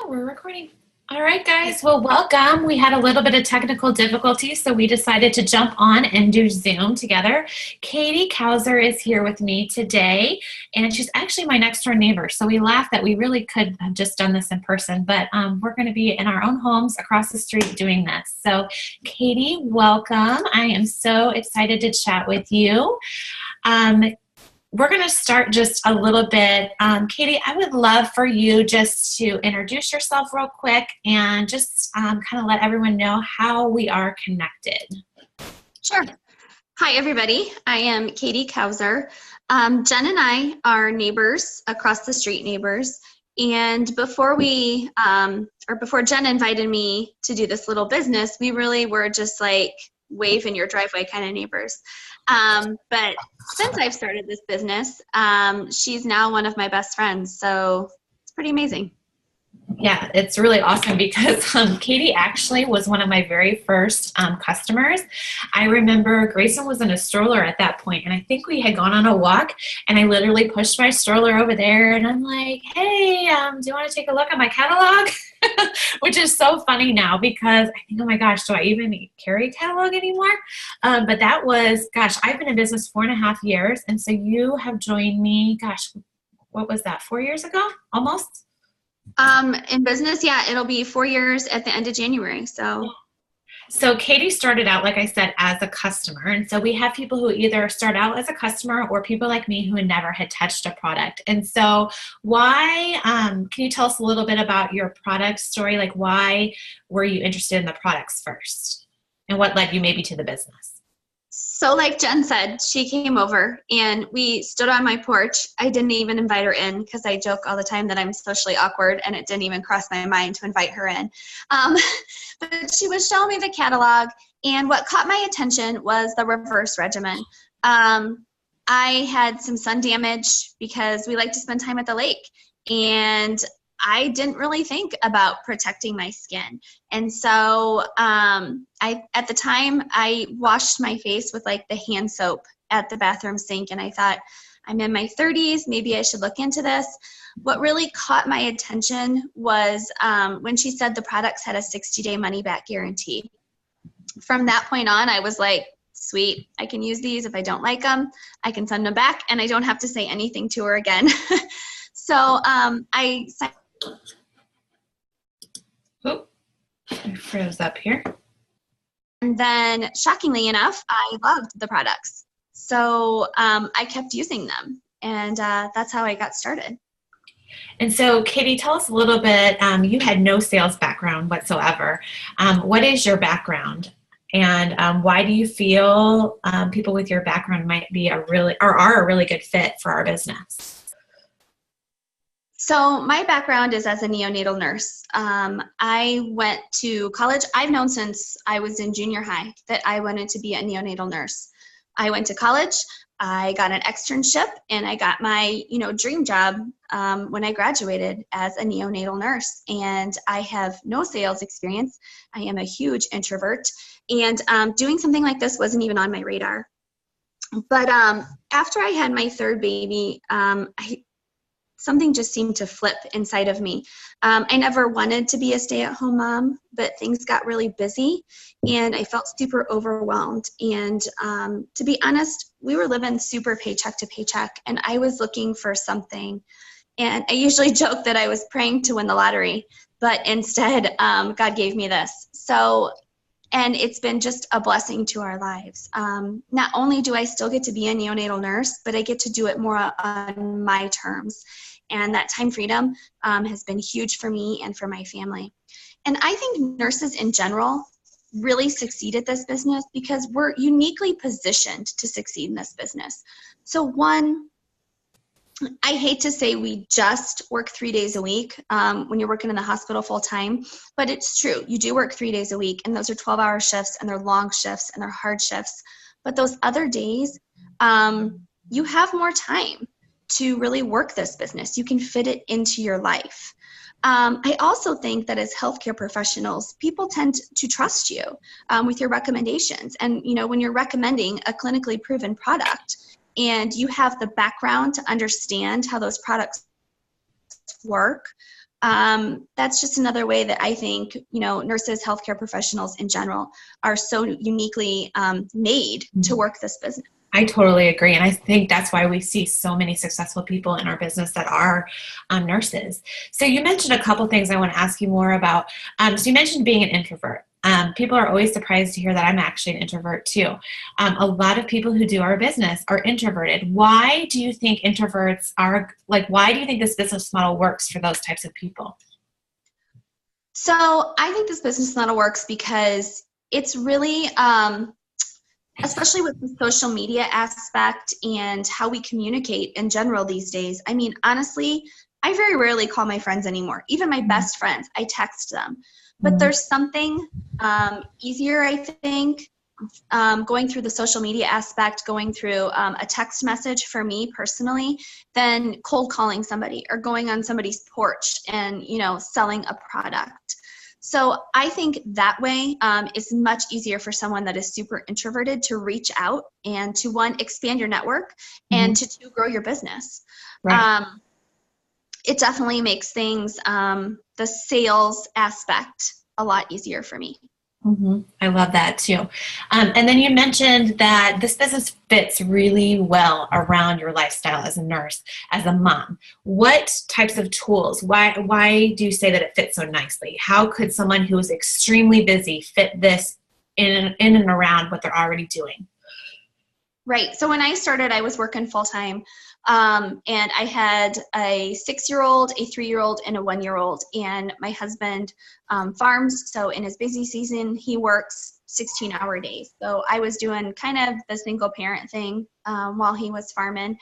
Oh, we're recording. All right, guys. Well, welcome. We had a little bit of technical difficulty, so we decided to jump on and do Zoom together. Katie Kauser is here with me today, and she's actually my next door neighbor. So we laughed that we really could have just done this in person, but we're going to be in our own homes across the street doing this. So Katie, welcome. I am so excited to chat with you. We're going to start just a little bit. Katie, I would love for you just to introduce yourself real quick and just kind of let everyone know how we are connected. Sure. Hi, everybody. I am Katie Kauser. Jen and I are neighbors, across the street neighbors. And before Jen invited me to do this little business, we really were just like wave in your driveway kind of neighbors. But since I've started this business, she's now one of my best friends. So it's pretty amazing. Yeah, it's really awesome because Katie actually was one of my very first customers. I remember Grayson was in a stroller at that point, and I think we had gone on a walk, and I literally pushed my stroller over there, and I'm like, hey, do you want to take a look at my catalog? Which is so funny now because I think, oh my gosh, do I even carry a catalog anymore? But that was, gosh, I've been in business 4.5 years, and so you have joined me, gosh, what was that, 4 years ago, almost? In business, yeah, it'll be 4 years at the end of January. So Katie started out, like I said, as a customer. And so we have people who either start out as a customer or people like me who never had touched a product. And so why, can you tell us a little bit about your product story? Like why were you interested in the products first? And what led you maybe to the business? So like Jen said, she came over and we stood on my porch. I didn't even invite her in because I joke all the time that I'm socially awkward and it didn't even cross my mind to invite her in. But she was showing me the catalog, and what caught my attention was the reverse regimen. I had some sun damage because we like to spend time at the lake, and I didn't really think about protecting my skin. And so at the time, I washed my face with like the hand soap at the bathroom sink, and I thought, I'm in my 30s, maybe I should look into this. What really caught my attention was when she said the products had a 60-day money-back guarantee. From that point on, I was like, sweet, I can use these. If I don't like them, I can send them back, and I don't have to say anything to her again. So I froze up here. And then, shockingly enough, I loved the products. So I kept using them, and that's how I got started. And so, Katie, tell us a little bit. You had no sales background whatsoever. What is your background? And why do you feel people with your background might be are a really good fit for our business? So my background is as a neonatal nurse. I went to college. I've known since I was in junior high that I wanted to be a neonatal nurse. I went to college. I got an externship, and I got my dream job when I graduated as a neonatal nurse. And I have no sales experience. I am a huge introvert, and doing something like this wasn't even on my radar. But after I had my third baby, something just seemed to flip inside of me. I never wanted to be a stay-at-home mom, but things got really busy, and I felt super overwhelmed. And to be honest, we were living super paycheck to paycheck, and I was looking for something. And I usually joke that I was praying to win the lottery, but instead, God gave me this. And it's been just a blessing to our lives. Not only do I still get to be a neonatal nurse, but I get to do it more on my terms. And that time freedom has been huge for me and for my family. And I think nurses in general really succeed at this business because we're uniquely positioned to succeed in this business. So one, I hate to say we just work 3 days a week when you're working in the hospital full time, but it's true. You do work 3 days a week, and those are 12-hour shifts, and they're long shifts, and they're hard shifts. But those other days, you have more time to really work this business. You can fit it into your life. I also think that as healthcare professionals, people tend to trust you with your recommendations. And when you're recommending a clinically proven product, and you have the background to understand how those products work, That's just another way that I think, nurses, healthcare professionals in general are so uniquely made to work this business. I totally agree. And I think that's why we see so many successful people in our business that are nurses. So you mentioned a couple things I want to ask you more about. So you mentioned being an introvert. People are always surprised to hear that I'm actually an introvert too. A lot of people who do our business are introverted. Why do you think introverts are, why do you think this business model works for those types of people? So I think this business model works because it's really, especially with the social media aspect and how we communicate in general these days. I mean, honestly, I very rarely call my friends anymore. Even my best friends, I text them. But there's something easier, I think, going through the social media aspect, going through a text message for me personally, than cold calling somebody or going on somebody's porch and, selling a product. So I think that way is much easier for someone that is super introverted to reach out and to, one, expand your network, and to two, grow your business. Right. It definitely makes things, the sales aspect, a lot easier for me. I love that too. And then you mentioned that this business fits really well around your lifestyle as a nurse, as a mom. What types of tools? Why do you say that it fits so nicely? How could someone who is extremely busy fit this in and around what they're already doing? Right. So when I started, I was working full time. And I had a 6-year-old, a 3-year-old, and a 1-year-old. And my husband farms. So in his busy season, he works 16-hour days. So I was doing kind of the single parent thing while he was farming,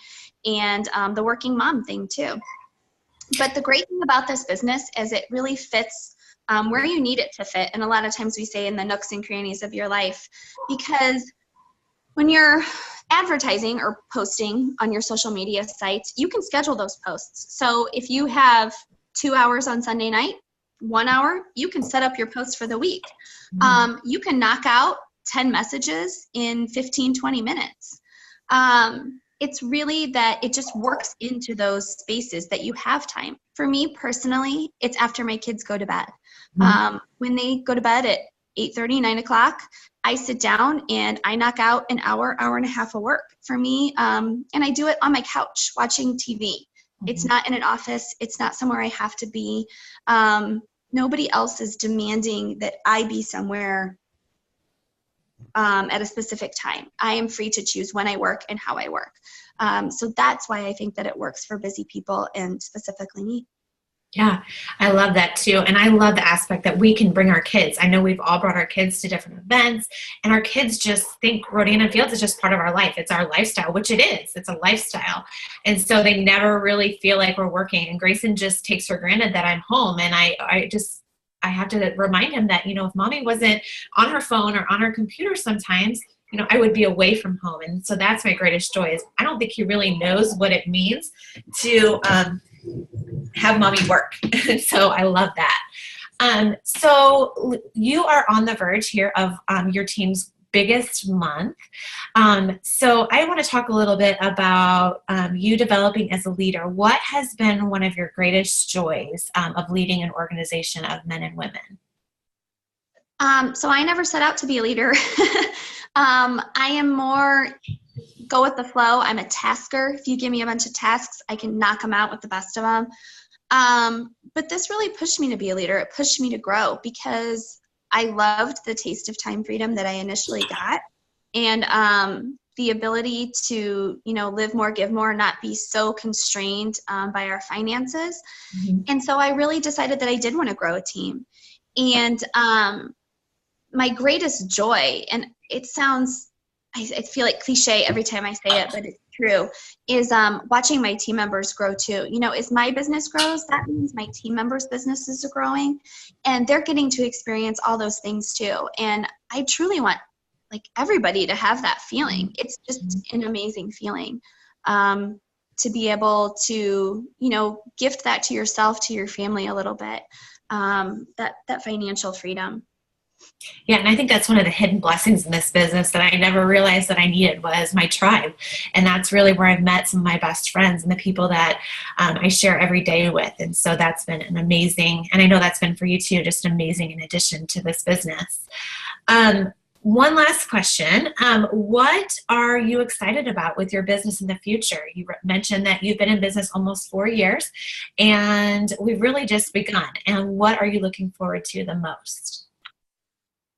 and the working mom thing too. But the great thing about this business is it really fits where you need it to fit. And a lot of times we say in the nooks and crannies of your life, because when you're advertising or posting on your social media sites, you can schedule those posts. So if you have 2 hours on Sunday night, 1 hour, you can set up your post for the week. You can knock out 10 messages in 15, 20 minutes. It's really that it just works into those spaces that you have time. For me personally, it's after my kids go to bed. When they go to bed at 8:30, 9 o'clock, I sit down and I knock out an hour, hour and a half of work for me. And I do it on my couch watching TV. It's not in an office. It's not somewhere I have to be. Nobody else is demanding that I be somewhere at a specific time. I am free to choose when I work and how I work. So that's why I think that it works for busy people, and specifically me. Yeah, I love that too. And I love the aspect that we can bring our kids. I know we've all brought our kids to different events, and our kids just think Rodan Fields is just part of our life. It's our lifestyle, which it is. It's a lifestyle. And so they never really feel like we're working. And Grayson just takes for granted that I'm home. And I have to remind him that, if mommy wasn't on her phone or on her computer sometimes, I would be away from home. And so that's my greatest joy, is I don't think he really knows what it means to have mommy work. So I love that. So you are on the verge here of your team's biggest month. So I want to talk a little bit about you developing as a leader. What has been one of your greatest joys of leading an organization of men and women? So I never set out to be a leader. I am more go with the flow. I'm a tasker. If you give me a bunch of tasks, I can knock them out with the best of them. But this really pushed me to be a leader. It pushed me to grow because I loved the taste of time freedom that I initially got, and the ability to, live more, give more, not be so constrained by our finances. And so I really decided that I did want to grow a team. And my greatest joy, and it sounds, I feel like cliche every time I say it, but it's true, is watching my team members grow too. As my business grows, that means my team members' businesses are growing, and they're getting to experience all those things too. And I truly want everybody to have that feeling. It's just an amazing feeling to be able to, gift that to yourself, to your family a little bit, that financial freedom. Yeah, and I think that's one of the hidden blessings in this business that I never realized that I needed was my tribe. And that's really where I've met some of my best friends and the people that I share every day with. And so that's been an amazing, and I know that's been for you too, just amazing in addition to this business. Um, One last question. What are you excited about with your business in the future? You mentioned that you've been in business almost 4 years and we've really just begun. And what are you looking forward to the most?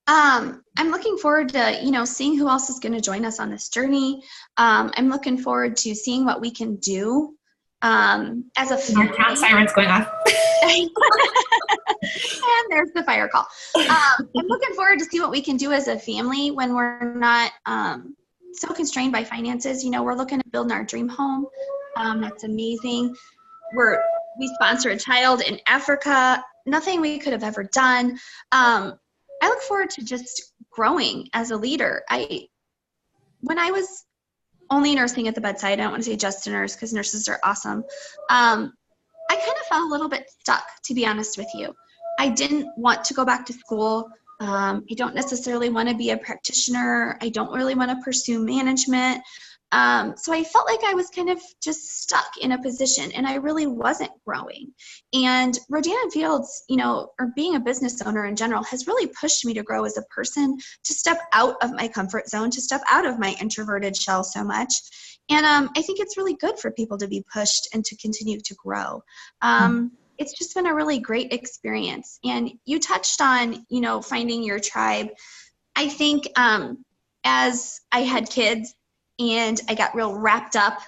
I'm looking forward to, seeing who else is going to join us on this journey. I'm looking forward to seeing what we can do as a Our town family. siren's going off. And there's the fire call. I'm looking forward to see what we can do as a family when we're not so constrained by finances. We're looking at building our dream home. That's amazing. We sponsor a child in Africa. Nothing we could have ever done. I look forward to just growing as a leader. When I was only nursing at the bedside, I don't want to say just a nurse because nurses are awesome. I kind of felt a little bit stuck, to be honest with you. I didn't want to go back to school. I don't necessarily want to be a practitioner. I don't really want to pursue management. So I felt like I was kind of just stuck in a position and I really wasn't growing. And Rodan Fields, or being a business owner in general, has really pushed me to grow as a person, to step out of my comfort zone, to step out of my introverted shell so much. And I think it's really good for people to be pushed and to continue to grow. It's just been a really great experience. And you touched on, finding your tribe. I think as I had kids and I got real wrapped up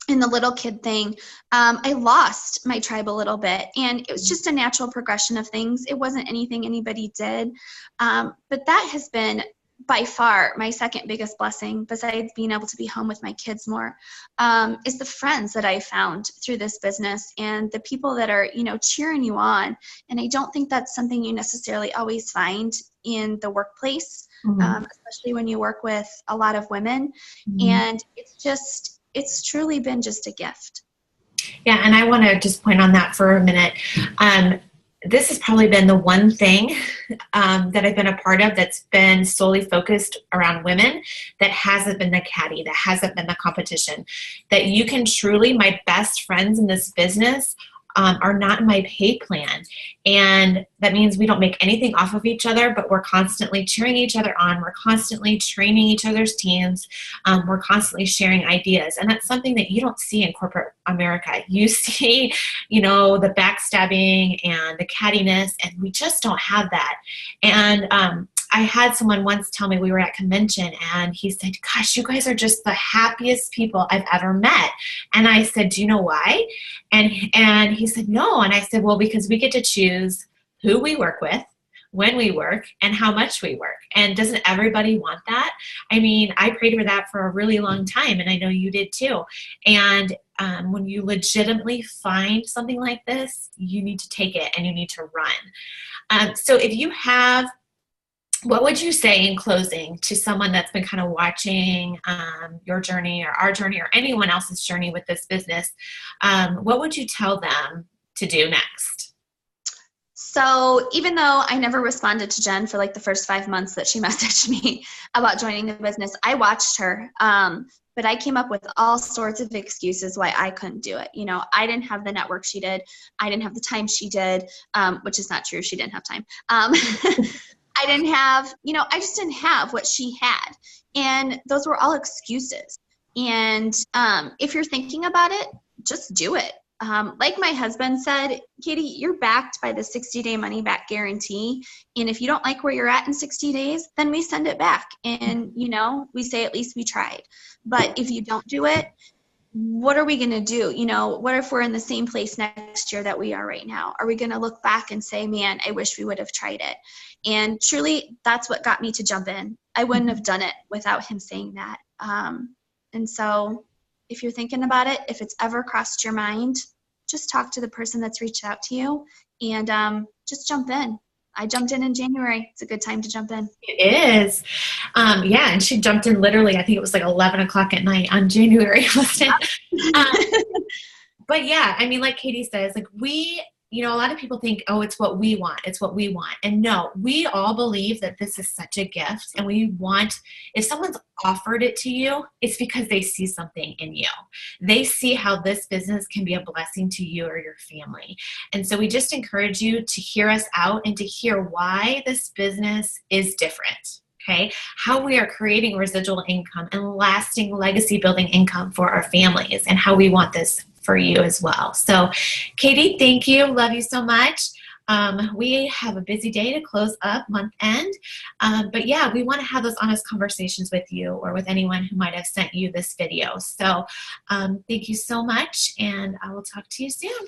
in the little kid thing, I lost my tribe a little bit. And it was just a natural progression of things. It wasn't anything anybody did. But that has been by far my second biggest blessing, besides being able to be home with my kids more, is the friends that I found through this business and the people that are, cheering you on. And I don't think that's something you necessarily always find in the workplace, especially when you work with a lot of women. And it's truly been just a gift. Yeah, and I want to just point on that for a minute. This has probably been the one thing that I've been a part of that's been solely focused around women, that hasn't been the caddy, that hasn't been the competition. That you can truly, my best friends in this business are not in my pay plan. And that means we don't make anything off of each other, but we're constantly cheering each other on. We're constantly training each other's teams. We're constantly sharing ideas. And that's something that you don't see in corporate America. You see, the backstabbing and the cattiness, and we just don't have that. And I had someone once tell me, we were at convention, and he said, gosh, you guys are just the happiest people I've ever met. And I said, do you know why? And he said, no. And I said, well, because we get to choose who we work with, when we work, and how much we work. And doesn't everybody want that? I mean, I prayed for that for a really long time, and I know you did too. And when you legitimately find something like this, you need to take it and you need to run. So if you have, what would you say in closing to someone that's been kind of watching your journey or our journey or anyone else's journey with this business? What would you tell them to do next? So even though I never responded to Jen for like the first 5 months that she messaged me about joining the business, I watched her. But I came up with all sorts of excuses why I couldn't do it. I didn't have the network she did. I didn't have the time she did, which is not true. She didn't have time. I didn't have, I just didn't have what she had. And those were all excuses. And if you're thinking about it, just do it. Like my husband said, Katie, you're backed by the 60-day money back guarantee. And if you don't like where you're at in 60 days, then we send it back. And, we say at least we tried. But if you don't do it, what are we going to do? What if we're in the same place next year that we are right now? Are we going to look back and say, man, I wish we would have tried it? And truly, that's what got me to jump in. I wouldn't have done it without him saying that. And so if you're thinking about it, if it's ever crossed your mind, just talk to the person that's reached out to you and just jump in. I jumped in January. It's a good time to jump in. It is. Yeah, and she jumped in literally, I think it was like 11 o'clock at night on January, wasn't it? But yeah, I mean, like Katie says, like you know, a lot of people think, oh, it's what we want. It's what we want. And no, we all believe that this is such a gift. And we want, if someone's offered it to you, it's because they see something in you. They see how this business can be a blessing to you or your family. And so we just encourage you to hear us out and to hear why this business is different. Okay, how we are creating residual income and lasting legacy building income for our families, and how we want this for you as well. So Katie, thank you. Love you so much. We have a busy day to close up month end. But yeah, we want to have those honest conversations with you or with anyone who might have sent you this video. So thank you so much, and I will talk to you soon.